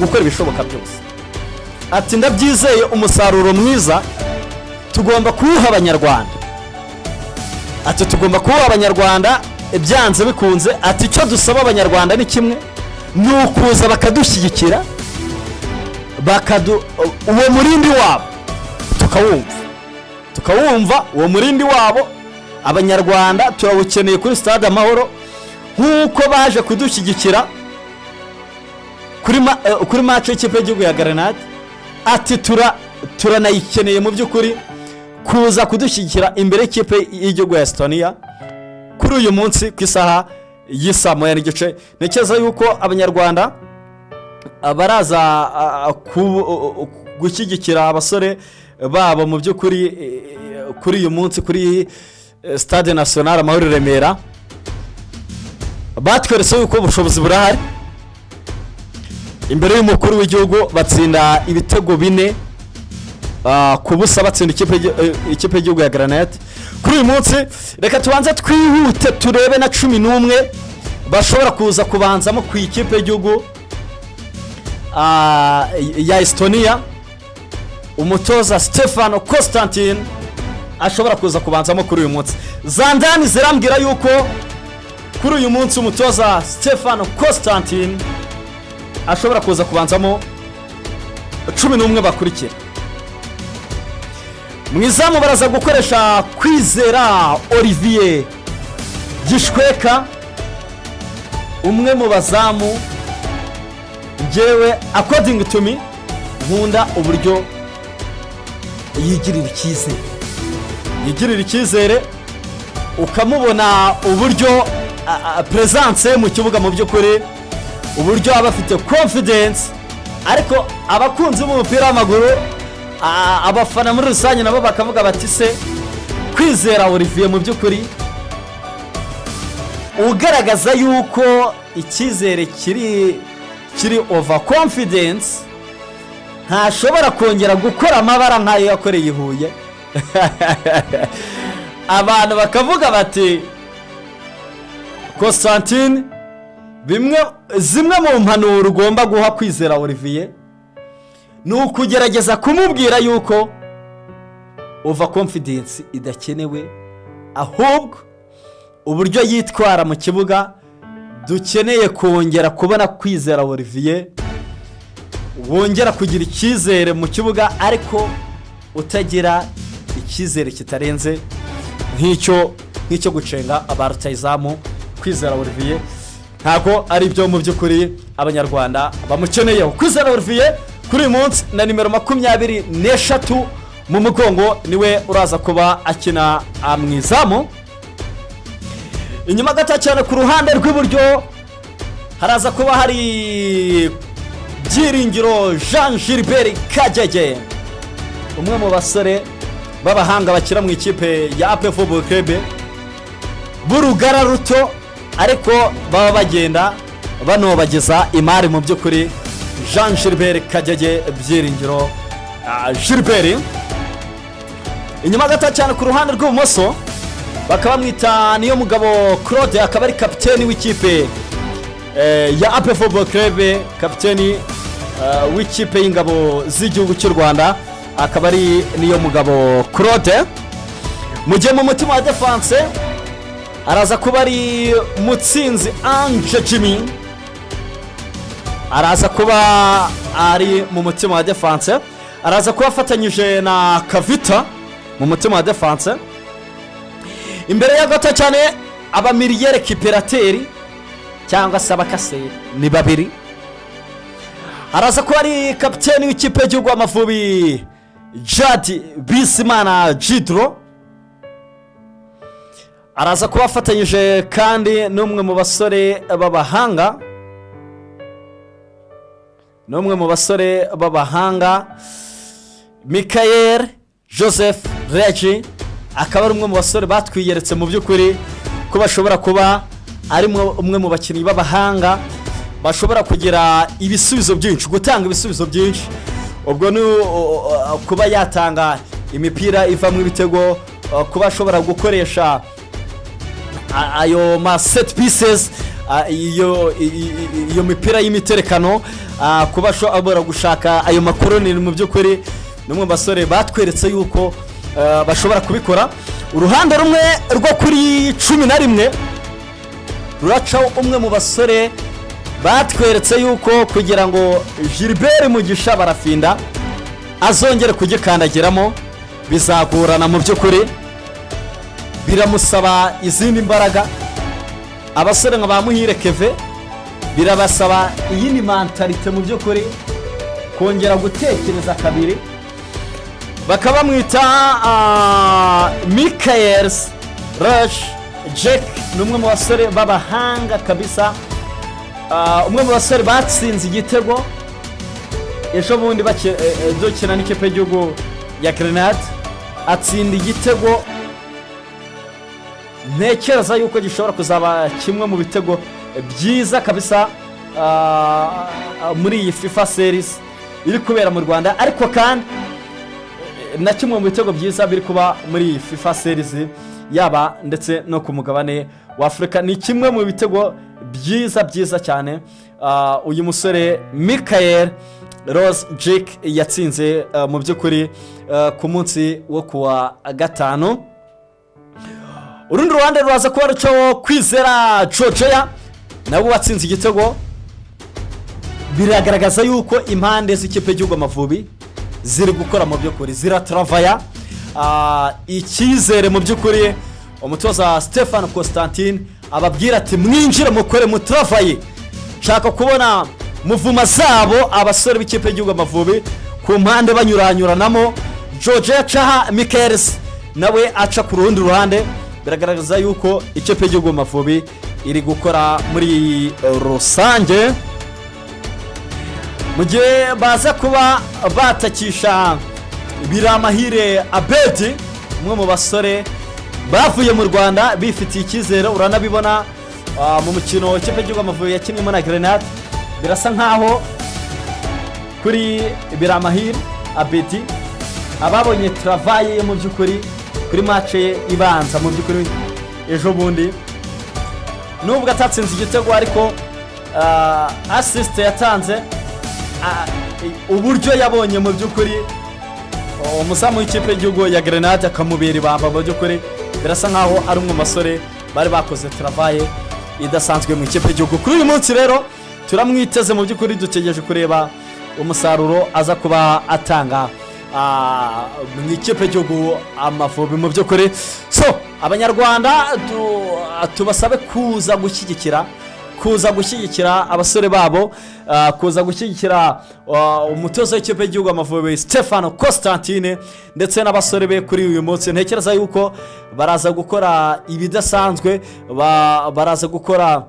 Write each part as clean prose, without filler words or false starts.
gukora ibishoboka byose. Ati ndabyizeye umusaruro mwiza tugomba kuwuha abanyarwanda. Ati tugomba kuwuha abanyarwanda byanze bikunze. Ati icyo dusaba abanyarwanda ni kimwe, ni ukuza bakadushyigikira, uwo murindi wabo tukawumva uwo murindi wabo abanyarwanda turawukeneye kuri stade Amahoro nk'uko baje kudushyigikira kuri match y'ikipe y'igihugu ya Grenada. Ati turanayikeneye mu by'ukuri kuza kudushyigikira imbere y'ikipe y'igihugu ya Estonia kuri uyu munsi ku isaha y'isa moya n'igice. Ntekereza yuko abanyarwanda baraza gushyigikira abasore babo mu by'ukuri kuri uyu munsi kuri stade national Amahoro i Remera. Batweretse yuko ubushobozi burahari. Imbere y'umukuru w'igihugu batsinda ibitego 4 ku busa batsinda ikipe y'igihugu ya Grenada. Kuri uyu munsi reka tubanze twihute turebe na 11 bashobora kuza kubanzamo ku ikipe y'igihugu ya Estonia. Umutoza Stefano Constantine ashobora kuza kubanzamo kuri uyu munsi. Zandani zirambwira yuko kuri uyu munsi umutoza Stefano Constantine ashobora kuza kubanzamo 11 bakurikira. Mwizamu baraza gukoresha Kwizera Olivier Gishweka, umwe mu bazamu ngewe according to me nkunda uburyo yigirira icyizere ukamubona uburyo presence mu kibuga mu by'ukuri, uburyo aba afite confidence. Ariko abakunzi b'umupira w'amaguru abafana muri rusange nabo bakavuga bati se Kwizera Olivier mu by'ukuri ugaragaza yuko icyizere kiri over confidence, ntashobora kongera gukora amabara nkayo yakoreye i Huye. Abantu bakavuga bati Constantine zimwe mu mpanuro ugomba guha Kwizera Olivier ni ukugerageza kumubwira yuko over confidence idakenewe, ahubwo uburyo yitwara mu kibuga dukeneye kongera kubona Kwizera Olivier wongera kugira icyizere mu kibuga, ariko utagira icyizere kitarenze nk'icyo gucenga abarutayizamu. Kwizera Olivier ntabwo ari byo mu by'ukuri abanyarwanda bamukeneyeho. Kwizera Olivier kuri uyu munsi na nimero 23 mu mugongo niwe uraza kuba akina mwizamu. Inyuma gato cyane ku ruhande rw'iburyo haraza kuba hari Byiringiro Jean Gilbert Kagege, umwe mu basore b'abahanga bakira mu ikipe ya AP Football Club burugara ruto, ariko baba bagenda banobageza imari mu by'ukuri. Jean Gilbert Kagege Byiringiro Gilbert. Inyuma gato cyane ku ruhande rw'ibumoso bakaba mwita niyo mugabo Claude, akaba ari kapiteni w'ikipe ya AP Football Club, kapiteni w'ikipe y'ingabo z'igihugu cy'u Rwanda, akaba ari niyo mugabo Claude. Mu gihe mu mutima wa defense araza kuba ari Mutsinzi Ange Jimmy, araza kuba ari mu mutima wa defense, araza kuba afatanyije na Kavita mu mutima wa defense. Imbere ya gato cyane abamiliyere kiperateri cyangwa se abakaseri ni babiri. Araza kuba ari kapiteni w'ikipe y'igihugu Amavubi Jadi Bisimana Jidro, araza kuba afatanyije kandi n'umwe mu basore b'abahanga Michael Joseph Regi, akaba ari umwe mu basore batwiyeretse mu by'ukuri ko bashobora kuba ari umwe mu bakinnyi b'abahanga bashobora kugira ibisubizo byinshi, gutanga ibisubizo byinshi. Ubwo ni kuba yatanga imipira ivamo ibitego, kuba ashobora gukoresha ayo ma set pieces, iyo mipira y'imiterekano, kuba ashobora gushaka ayo makuru ni mu by'ukuri n'umwe basore batweretse yuko bashobora kubikora. Uruhande rumwe rwo kuri 11 ruracaho umwe mu basore batweretse yuko kugira ngo Gilbert Mugisha Barafinda azongere kugikandagiramo bizagorana mu by'ukuri, biramusaba izindi mbaraga. Abasore nka Bamuhire Keve birabasaba iyindi mentalite mu by'ukuri, kongera gutekereza kabiri. Bakaba mwita Michael Rush Jack, numwe mu basore babahanga kabisa, umwe mu basore batsinze igitego ejo bundi dukina n'ikipe y'igihugu ya Grenada, atsinda igitego ntekereza yuko gishobora kuzaba kimwe mu bitego byiza kabisa muri iyi FIFA series iri kubera mu Rwanda, ariko kandi na kimwe mu bitego byiza biri kuba muri iyi FIFA series yaba ndetse no ku mugabane wa Afrika. Ni kimwe mu bitego byiza cyane uyu musore Michael Rose Jack yatsinze mu by'ukuri ku munsi wo kuwa gatanu. Urundi ruhande rwaza kuba rucaho Kwizera Georgia nabo watsinze igitego. Biragaragaza yuko impande z'ikipe y'Igihugu Amavubi ziri gukora mu by'ukuri, ziratravaya. Icyizere mu by'ukuri umutoza Stefano Constantine ababwira ati mwinjire mukore mutravaye, shaka kubona muvuma zabo abasore b'ikipe y'Igihugu Amavubi ku mpande banyuranyuranamo. Georgia Chaha Michaels nawe aca ku rundi ruhande. Biragaragaza yuko ikipe y'Igihugu Amavubi iri gukora muri rusange, mu gihe baza kuba batakisha Biramahire Abedi, umwe mu basore bavuye mu Rwanda bifitiye icyizere. Uranabibona mu mukino ikipe y'Igihugu Amavubi yakinnye na Grenada, birasa nkaho kuri Biramahire Abedi ababonye travaye mu by'ukuri kuri match ibanza mu by'ukuri ejo bundi, nubwo atatsinze igitego ariko assist yatanze, uburyo yabonye mu by'ukuri umuzamu w'ikipe y'igihugu ya Grenada akamubera ibamba mu by'ukuri, birasa nkaho ari umwe mu basore bari bakoze travaye idasanzwe mu ikipe y'igihugu. Kuri uyu munsi rero turamwiteze mu by'ukuri, dutegereje kureba umusaruro aza kuba atanga mu ikipe y'igihugu Amavubi mu by'ukuri. So abanyarwanda tubasabe kuza gushyigikira abasore babo, kuza gushyigikira umutoza w'ikipe y'igihugu Amavubi Stefano Constantine ndetse n'abasore be kuri uyu munsi. Ntekereza yuko baraza gukora ibidasanzwe, baraza gukora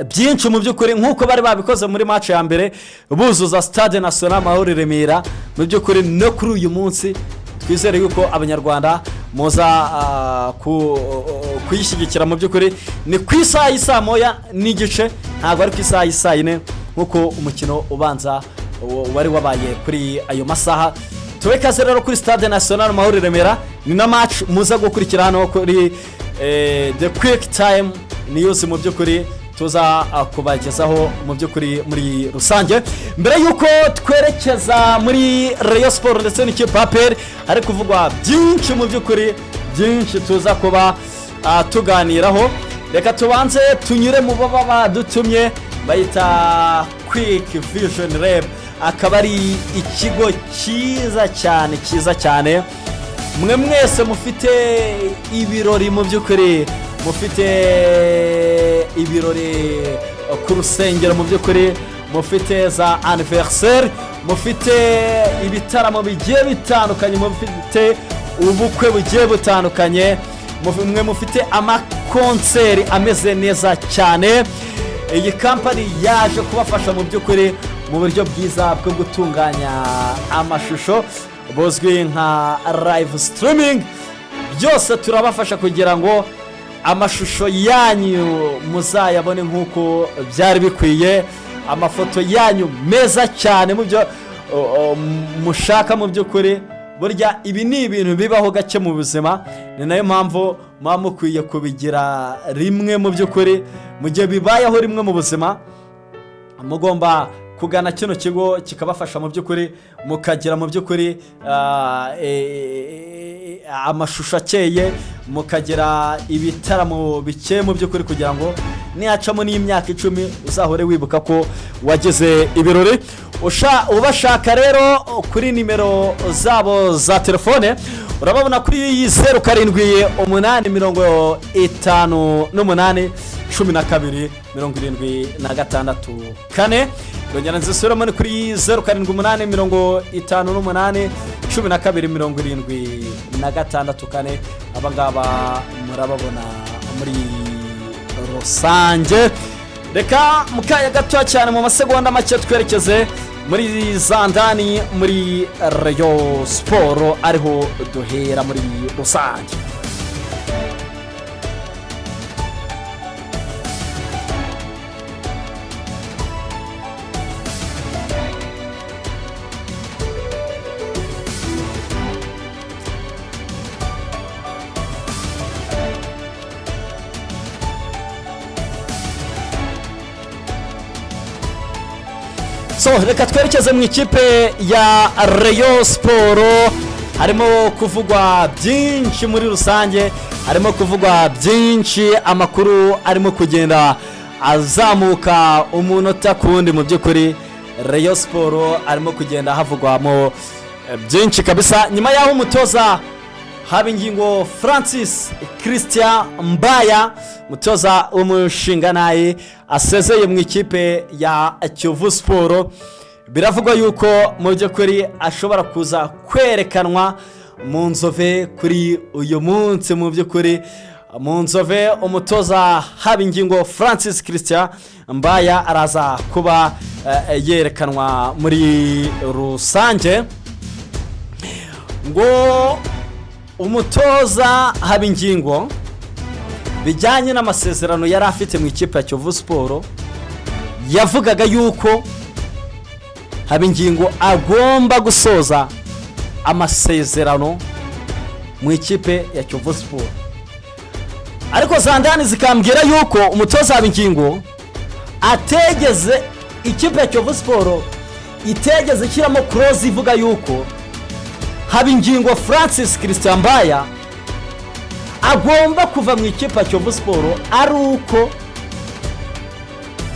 byinshi mu by'ukuri nk'uko bari babikoze muri match ya mbere buzuza Stade National Amahoro Remera. Mu by'ukuri no kuri uyu munsi twizere yuko abanyarwanda muza kuyishyigikira. Mu by'ukuri ni ku isaha y'isa moya n'igice, ntabwo ari ku isaha y'isa yine nk'uko umukino ubanza wari wabaye kuri ayo masaha. Tubekaze rero kuri Stade National Amahoro Remera, ni na match muza gukurikira hano kuri the QuickTime news mu by'ukuri tuza kubagezaho mu by'ukuri muri rusange. Mbere yuko twerekeza muri Rayon Sport ndetse n'ikipe APR ari kuvugwa byinshi mu by'ukuri byinshi tuza kuba tuganiraho, reka tubanze tunyure mu baba badutumye bayita Quick Vision Lab, akaba ari ikigo cyiza cyane mwe mwese mufite ibirori mu by'ukuri, mufite ibirori ku rusengero mu by'ukuri, mufite za anniversaire, mufite ibitaramo bigiye bitandukanye, mufite ubukwe bugiye butandukanye, mwe mufite amakonseri ameze neza cyane. Iyi company yaje kubafasha mu by'ukuri mu buryo bwiza bwo gutunganya amashusho buzwi nka live streaming. Byose turabafasha kugira ngo amashusho yanyu muzayabone nk'uko byari bikwiye, amafoto yanyu meza cyane mu byo mushaka mu by'ukuri. Burya ibi ni ibintu bibaho gake mu buzima, ni nayo mpamvu muba mukwiye kubigira rimwe mu by'ukuri. Mu gihe bibayeho rimwe mu buzima mugomba kugana kino kigo kikabafasha mu by'ukuri mukagira mu by'ukuri amashusho akeye, mukagira ibitaramo bike mu by'ukuri kugira ngo nihacamo n'imyaka 10 uzahore wibuka ko wageze ibirori. Ubashaka rero kuri nimero zabo za telefone urababona kuri 07881276 yongera nzisubiramo ni kuri 07881276 abangaba murababona muri rusange. Reka mukaya gato cyane mu masegonda make twerekeze muri Zandani muri Rayon Sport ariho duhera muri rusange. Reka twerekeze mu ikipe ya Rayon Sport. Harimo kuvugwa byinshi muri rusange, harimo kuvugwa byinshi, amakuru arimo kugenda azamuka umunota kundi. Mu by'ukuri Rayon Sport arimo kugenda havugwamo byinshi kabisa, nyuma yaho umutoza Habingingo Francis Christian Mbaya, mutoza w'umushinga naye asezeye mu ikipe ya Kiyovu Sport. Biravugwa yuko mu by'ukuri ashobora kuza kwerekanwa mu Nzove kuri uyu munsi. Mu by'ukuri mu Nzove umutoza Habingingo Francis Christian Mbaya araza kuba yerekanwa muri rusange. Ngo umutoza Habingingo bijyanye n'amasezerano yari afite mu ikipe ya Kiyovu Sport, yavugaga yuko Habingingo agomba gusoza amasezerano mu ikipe ya Kiyovu Sport. Ariko Zandani zikambwira yuko umutoza Habingingo ategeze ikipe ya Kiyovu Sport itegeze kiramo cross ivuga yuko Habingingo Francis Christian Mbaya agomba kuva mu ikipe ya Kiyovu Sport ari uko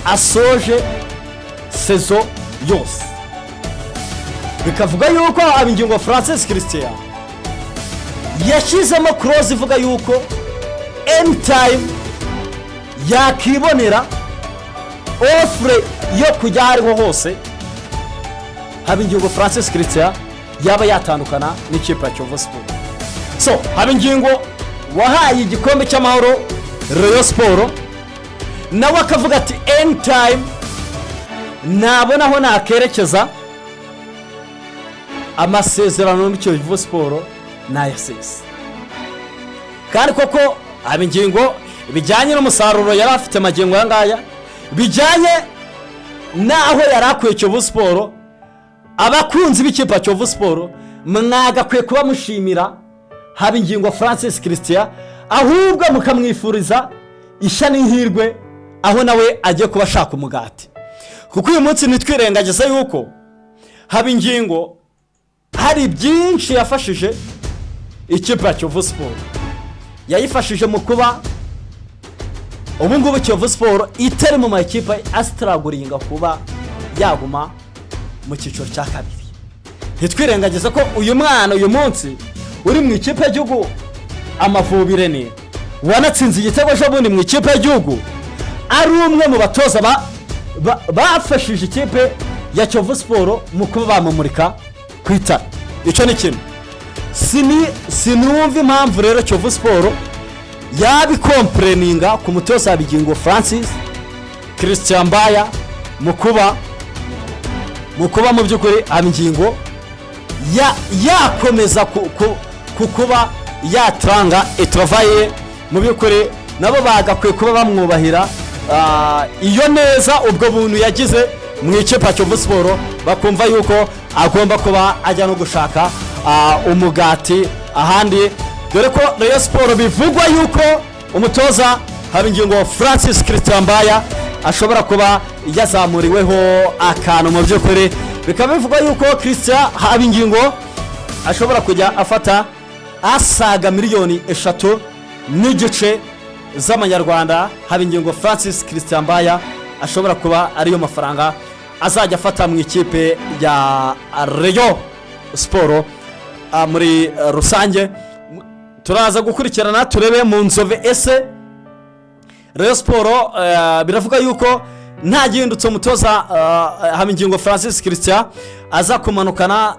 asoje sezo yose. Bikavuga yuko Habingingo Francis Christian yashizemo cross ivuga yuko anytime yakibonera offer yo kujya hariho hose Habingingo Francis Christian yaba yatandukana n'ikipe ya Kiyovu Sport. Habingingo wahaye igikombe cy'amahoro Rayon Sport, nawe akavuga ati anytime nabona aho nakerekeza amasezerano n'Kiyovu Sport nayasesa. Kandi koko Habingingo bijyanye n'umusaruro yari afite magengo yangaya, bijyanye naho yari akwiye Kiyovu Sport, abakunzi b'ikipe ya Kiyovu Sport mwagakwiye kuba mushimira Habingingo Francis Christian, ahubwo mukamwifuriza ishani n'ihirwe aho nawe agiye kuba ashaka umugati. Kuko uyu munsi nitwirengagiza yuko Habingingo hari byinshi yafashije ikipe ya Kiyovu Sport. Yayifashije mu kuba ubu ngubu Kiyovu Sport itari mu makipe astraguringa kuba yaguma mu cyiciro cya kabiri. Nitwirengagiza ko uyu mwana uyu munsi uri mu ikipe y'igihugu Amavubi Rene wanatsinze igitego cy'abundi mu ikipe y'igihugu, ari umwe mu batoza bafashije ikipe ya Kiyovu Sport mu kuba bamumurika kwita. Icyo ni kintu sinumva impamvu rero Kiyovu Sport yabikompreninga ku mutoza Habingingo Francis Christian Mbaya mu kuba mu by'ukuri Habingingo yakomeza kuba yatranga etravaye. Mu by'ukuri nabo bagakwiye kuba bamwubahira iyo neza ubwo buntu yagize mu ikipe ya Kiyovu Sport, bakumva yuko agomba kuba ajya no gushaka umugati ahandi, dore ko Rayon Sport bivugwa yuko umutoza Habingingo Francis Christian Mbaya ashobora kuba yazamuriweho akantu mu by'ukuri. Bikaba bivuga yuko Christian Habingingo ashobora kujya afata asaga miliyoni 3 n'igice z'amanyarwanda. Habingingo Francis Christian Mbaya ashobora kuba ariyo mafaranga azajya afata mu ikipe ya Rayon Sport muri rusange. Turaza gukurikirana turebe mu nzove ese Rayon Sport biravuga yuko nta gihindutse umutoza Habingingo Francis Christian aza kumanukana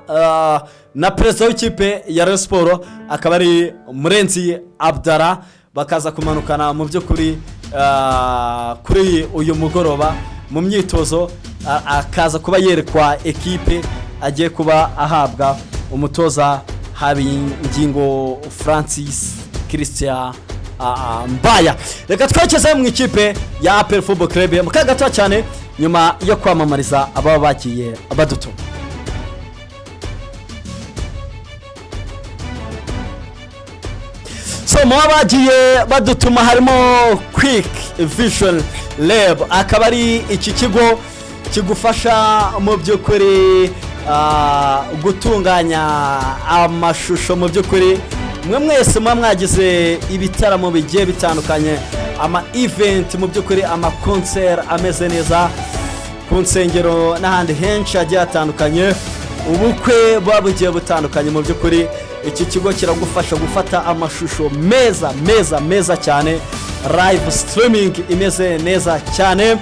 na perezida w'ikipe ya Rayon Sport akaba ari Murenzi Abdara, bakaza kumanukana mu byo kuri uyu mugoroba mu myitozo, akaza kuba yerekwa ekipe agiye kuba ahabwa umutoza Habingingo Francis Christian Mbaya. Reka twakeze mu ikipe ya APR Football Club mu kagato cyane nyuma yo kwamamariza ababa bagiye badutuma. So mu bagiye badutuma harimo Quick Vision Lab, akaba ari iki kigo kigufasha mu by'ukuri gutunganya amashusho mu by'ukuri. Mwe mwese mwagize ibitaramo bigiye bitandukanye, ama event mu by'ukuri, ama concert ameze neza ku nsengero n'ahandi henshi agiye atandukanye, ubukwe babugiye butandukanye. Mu by'ukuri iki kigo kiragufasha gufata amashusho meza cyane, live streaming imeze neza cyane.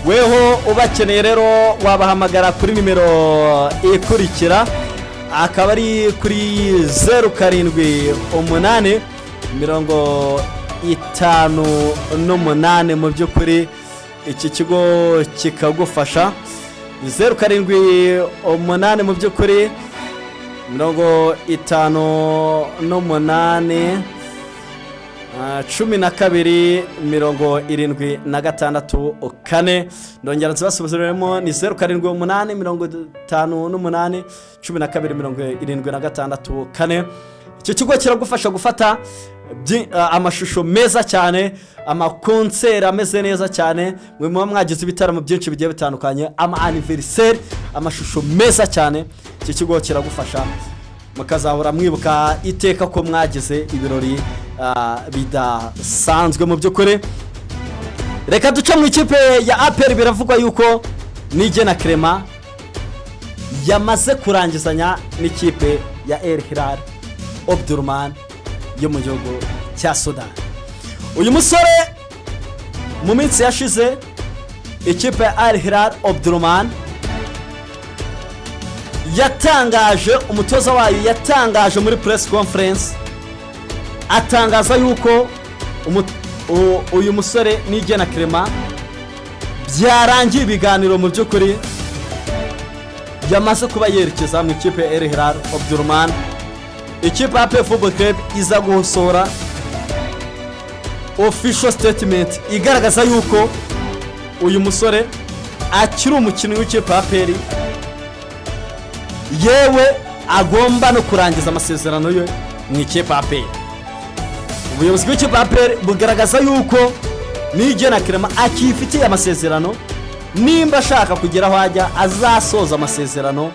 Weho ubakeneye rero wabahamagara kuri nimero ikurikira, akaba ari kuri 0758 mu by'ukuri iki kigo kikagufasha. 0758 mu by'ukuri 58 12 ndongera nzibasubiziremo ni 0758 12 Icyo kigo kiragufasha gufata amashusho meza cyane, amakonseri ameze neza cyane. Mwe mwagize ibitaramo byinshi bigiye bitandukanye, ama anniversaire, amashusho meza cyane. Icyo kigo kiragufasha mukazahora mwibuka iteka ko mwagize ibirori bidasanzwe mu by'ukuri. Reka duce mu ikipe ya APR. Biravugwa yuko Nigena Clement yamaze kurangizanya n'ikipe ya El Hilal Omdurman yo mu gihugu cya Sudan. Uyu musore mu minsi yashize ikipe ya El Hilal Omdurman yatangaje, umutoza wayo yatangaje muri press conference, atangaza yuko uyu musore Nigena Clement byarangiye ibiganiro mu by'ukuri, yamaze kuba yerekeza mu ikipe ya El Hilal Omdurman. Ikipe ya APR Football Club iza gusohora official statement igaragaza yuko uyu musore akiri umukinnyi w'ikipe ya APR, yewe agomba no kurangiza amasezerano ye mu ikipe ya APR. Ubuyobozi bw'ikipe ya APR bugaragaza yuko Nigena Clement akifitiye amasezerano, nimba ashaka kugera aho ajya azasoza amasezerano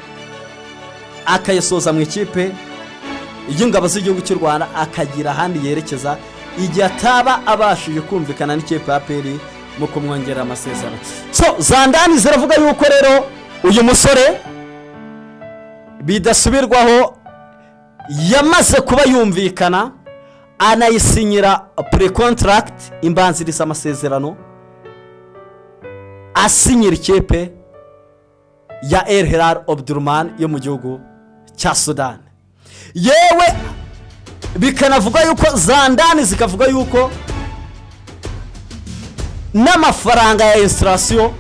akayasoza mu ikipe y'ingabo z'igihugu cy'u Rwanda, akagira ahandi yerekeza igihe ataba abashije kumvikana n'ikipe ya APR mu kumwongera amasezerano. So zandani ziravuga yuko rero uyu musore bidasubirwaho yamaze kuba yumvikana, anayisinyira pre-contract, imbanziriza amasezerano, asinyira ikipe ya El Hilal Omdurman yo mu gihugu cya Sudan. Yewe bikanavuga yuko zandani zikavuga yuko n'amafaranga ya installation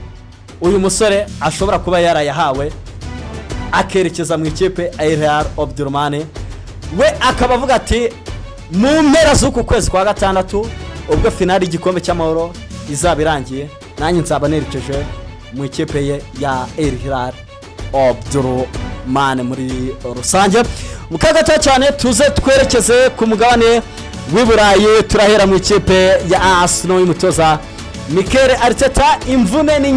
uyu musore ashobora kuba yarayahawe akerekeza mu ikipe ya El Hilal Omdurman. We akaba avuga ati mu mpera z'uku kwezi kwa gatandatu ubwo finali igikombe cy'amahoro izaba irangiye, nanjye nzaba nerekeje mu ikipe ye ya El Hilal Omdurman muri rusange. Mukagato cyane tuze twerekeze ku mugabane w'Iburayi, turahera mu ikipe ya Arsenal y'umutoza Mikel Arteta imvune ni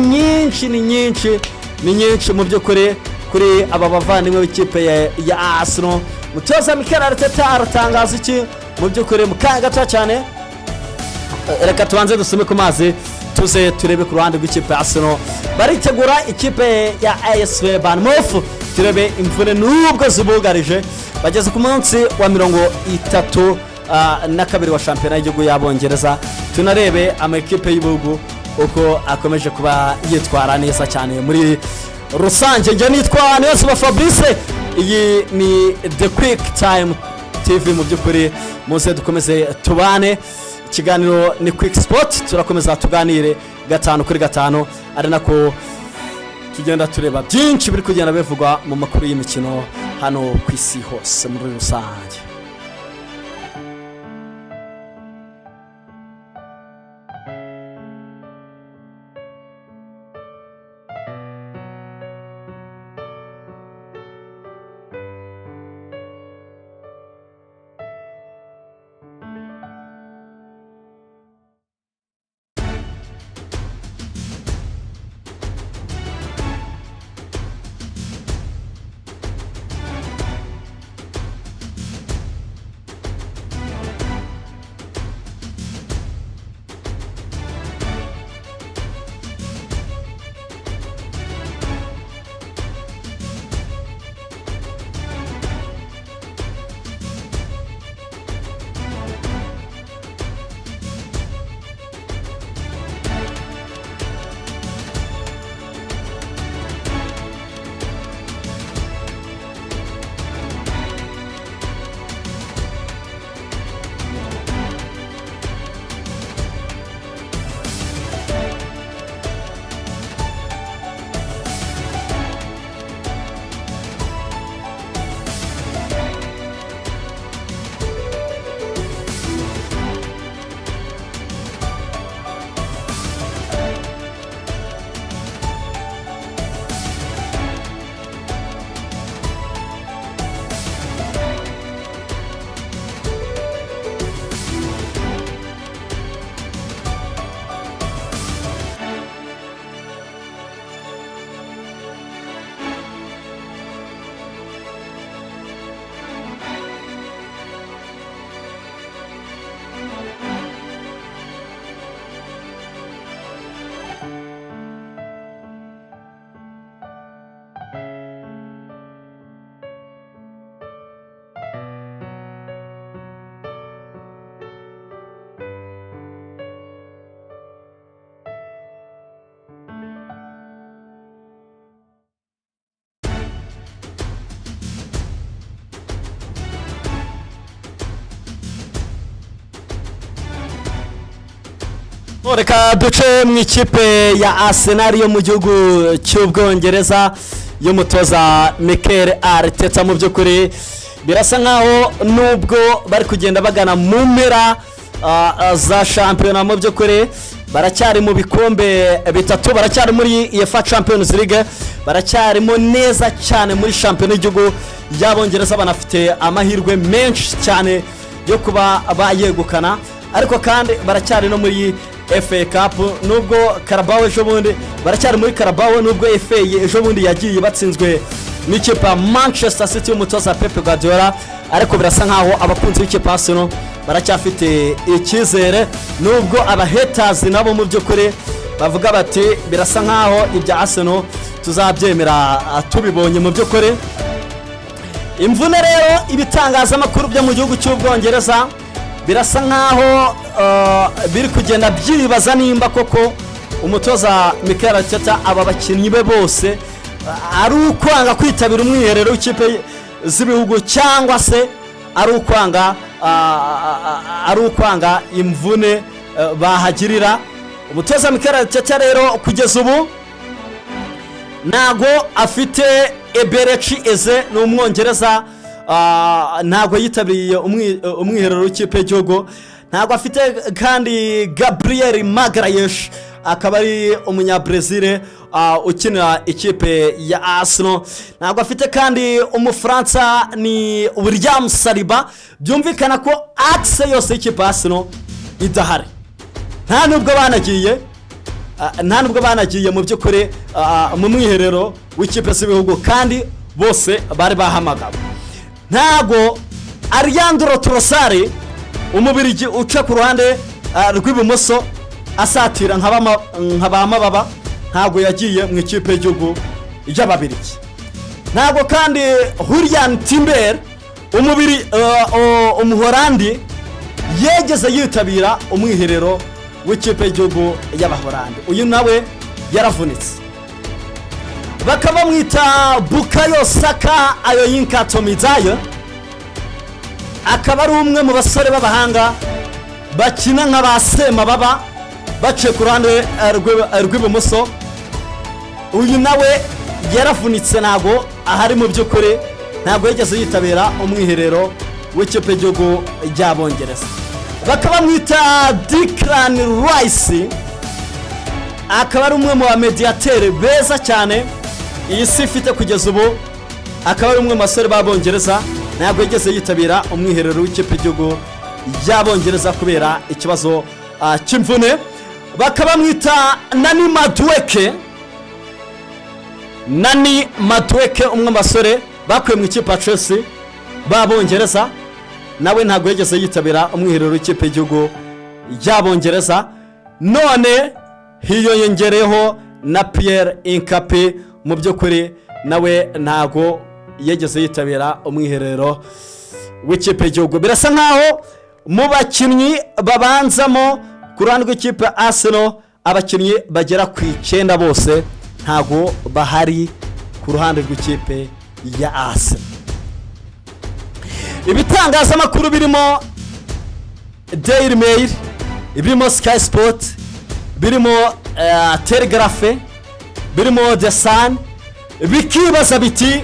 nyinshi mu by'ukuri kuri aba bavandimwe b'ikipe ya Arsenal. Mutoza Mikel Arteta aratangaza iki mu by'ukuri mu kanya gato cyane. Reka tubanze dusome ku mazi tuze turebe ku ruhande rw'ikipe ya Arsenal. Baritegura ikipe ya AS Bournemouth, turebe imvune nubwo zibugarije. Bageze ku munsi wa 32 wa shampiyona y'igihugu y'Abongereza. Tunarebe amakipe y'ibihugu uko akomeje kuba yitwara neza cyane muri rusange. Nge nitwa Niyonzima Fabrice, iyi ni The QuickTime TV. Mu by'ukuri muze dukomeze tubane, ikiganiro ni Quick Sport, turakomeza tuganire 5 kuri 5, ari nako tugenda tureba byinshi biri kugenda bivugwa mu makuru y'imikino hano ku isi hose muri rusange. Reka duce mu ikipe ya Arsenal yo mu gihugu cy'Ubwongereza y'umutoza Mikel Arteta. Mu by'ukuri birasa nkaho nubwo bari kugenda bagana mu mpera za shampiyona, mu by'ukuri baracyari mu bikombe bitatu, baracyari muri UEFA Champions League, baracyarimo neza cyane muri shampiyona y'igihugu y'Abongereza, banafite amahirwe menshi cyane yo kuba bayegukana, ariko kandi baracyari no muri FA Cup. Nubwo Carabao ejo bundi baracyari muri Carabao, nubwo FA ejo bundi yagiye batsinzwe n'ikipe Manchester City y'umutoza Pep Guardiola, ariko birasa nkaho abakunzi b'ikipe Arsenal baracyafite icyizere, nubwo abahaters nabo mu by'ukuri bavuga bati birasa nkaho ibya Arsenal tuzabyemera tubibonye. Mu by'ukuri imvune rero ibitangazamakuru byo mu gihugu cy'Ubwongereza birasa nkaho biri kugenda byibaza nimba koko umutoza Mikel Arteta aba bakinnyi be bose ari ukwanga kwitabira umwiherero w'ikipe z'ibihugu, cyangwa se ari ukwanga imvune bahagirira. Umutoza Mikel Arteta rero kugeza ubu ntago afite Eberechi Eze, ni Umwongereza, ntago yitabiriye umwiherero w'ikipe y'igihugu. Ntago afite kandi Gabriel Magalhaes, akaba ari umunyabrazil ukinira ikipe ya Arsenal. Ntago afite kandi Umufaransa ni William Saliba. Byumvikana ko axe yose y'ikipe Arsenal idahari, nta nubwo banagiye nta nubwo banagiye mu by'ukuri mu mwiherero w'ikipe z'ibihugu kandi bose bari bahamagawe. Ntago Alejandro Trossard umubirigi uca ku ruhande rw'ibumoso asatira nk'abamababa ntago yagiye mu ikipe y'igihugu y'ababirigi. Ntago kandi Julian Timber umuhorandi yegeze yitabira umwiherero w'ikipe y'igihugu y'abahorandi. Uyu nawe yaravunitse. Bakaba mwita Bukayo Saka Ayoyinka Tomizayo, akaba ari umwe mu basore b'abahanga bakina nk'abasema baba baciye ku ruhande rw'ibumoso. Uyu nawe yaravunitse ntago ahari mu by'ukuri, ntago yigeze yitabira umwiherero w'ikipe y'igihugu y'Abongereza. Bakaba mwita Declan Rice, akaba ari umwe mu bamediatere beza cyane iyi si ifite kugeza ubu, akaba ari umwe mu basore b'Abongereza, ntago yigeze yitabira umwiherero w'ikipe y'igihugu y'Abongereza kubera ikibazo cy'imvune. Bakaba mwita Nani Madueke umwe mu basore bakuye mu ikipe ya Chelsea b'Abongereza, nawe ntago yigeze yitabira umwiherero w'ikipe y'igihugu y'Abongereza. None hiyongereyeho na Pierre Incapi, mu by'ukuri nawe ntago yigeze yitabira umwiherero w'ikipe y'igihugu. Birasa nkaho mu bakinnyi babanzamo ku ruhande rw'ikipe Arsenal abakinnyi bagera ku 9 bose ntago bahari ku ruhande rw'ikipe ya Arsenal. Ibitangazamakuru birimo Daily Mail, birimo Sky Sport, birimo Telegraph, birimo The Sun, bikibaza biti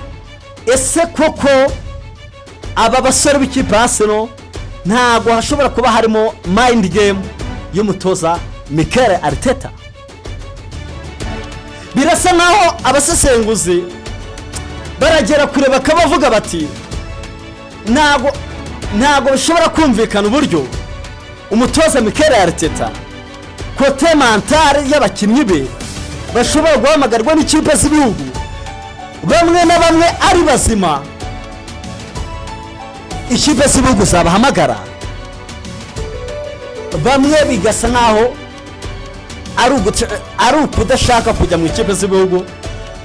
ese koko aba basore b'ikipe Arsenal ntago hashobora kuba harimo mind game y'umutoza Mikel Arteta? Birasa naho abasesenguzi baragera kure bakabavuga bati ntago bishobora kumvikana uburyo umutoza Mikel Arteta kote mentale y'abakinnyi be bashobora guhamagarwa n'ikipe z'ibihugu bamwe na bamwe ari bazima, ikipe z'ibihugu zabahamagara, bamwe bigasa naho ari ukudashaka kujya mu ikipe z'ibihugu,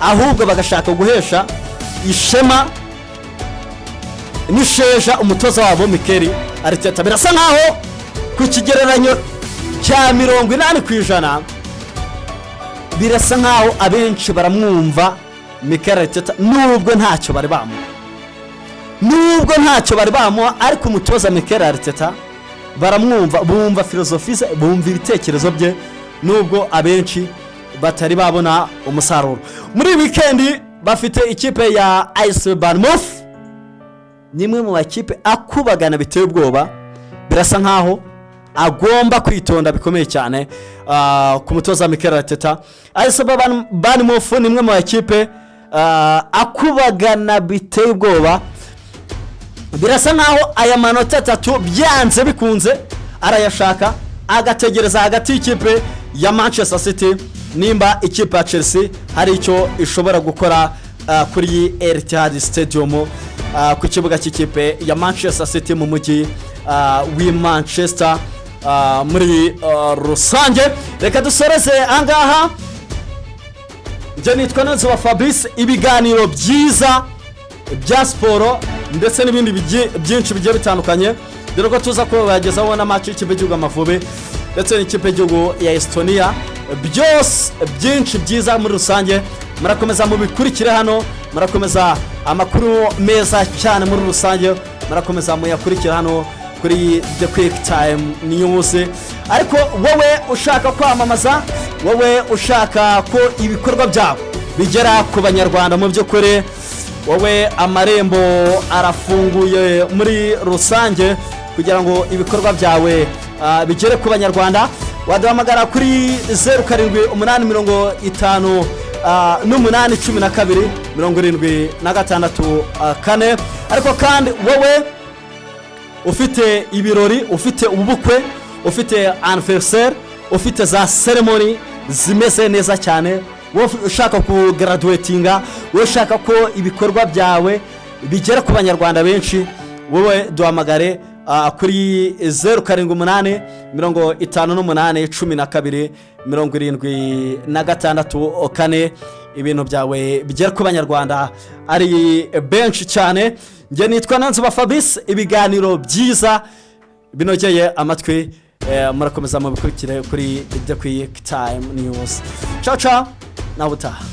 ahubwo bagashaka guhesha ishema n'isheja umutoza wabo Mikel Arteta. Birasa nkaho ku kigereranyo cya 80% birasa nkaho abenshi baramwumva Mikel Arteta nubwo ntacyo bari bamuha, ariko umutoza Mikel Arteta baramwumva, bumva filozofi ze, bumva ibitekerezo bye, nubwo abenshi batari babona umusaruro. Muri weekend bafite ikipe ya AS Bournemouth, nimwe mu bakipe akubagana biteye ubwoba. Birasa nkaho agomba kwitonda bikomeye cyane ku mutoza Mikel Arteta. AS Bournemouth nimwe mu bakipe akubagana biteye ubwoba. Birasa nkaho aya manota 3 byanze bikunze arayashaka, agategereza hagati y'ikipe ya Manchester City nimba ikipe ya Chelsea hari icyo ishobora gukora kuri Etihad Stadium ku kibuga cy'ikipe ya Manchester City mu mujyi wi Manchester muri rusange. Reka dusoreze angaha, nje nitwa Nonzo Fabrice. Ibiganiro byiza bya siporo ndetse n'ibindi byinshi bigiye bitandukanye dore ko tuza ko bagezaho na match y'ikipe cy'u Amavubi ndetse n'ikipe cy'u ya Estonia, byose byinshi byiza muri rusange. Murakomeza mu bikurikire hano, murakomeza amakuru meza cyane muri rusange, murakomeza mu yakurikira hano kuri the QuickTime News. Ariko wowe ushaka kwamamaza, wowe ushaka ko ibikorwa byawe bigera ku banyarwanda, mu byo kure wowe amarembo arafunguye muri rusange kugira ngo ibikorwa byawe bigere ku banyarwanda. Waduhamagara kuri 0785 812 ariko kandi wowe ufite ibirori, ufite ubukwe, ufite anniversaire, ufite za ceremony zimeze neza cyane, wowe ushaka kugraduatinga, wowe ushaka ko ibikorwa byawe bigera ku banyarwanda benshi, wowe duhamagare kuri 058181276 ibintu byawe bigera ku banyarwanda ari benshi cyane. Nge nitwa Nanzuba Fabrice, ibiganiro byiza binogeye amatwi murakomeza mu bikurikire kuri The QuickTime News. Ciao ciao, nawe utaha.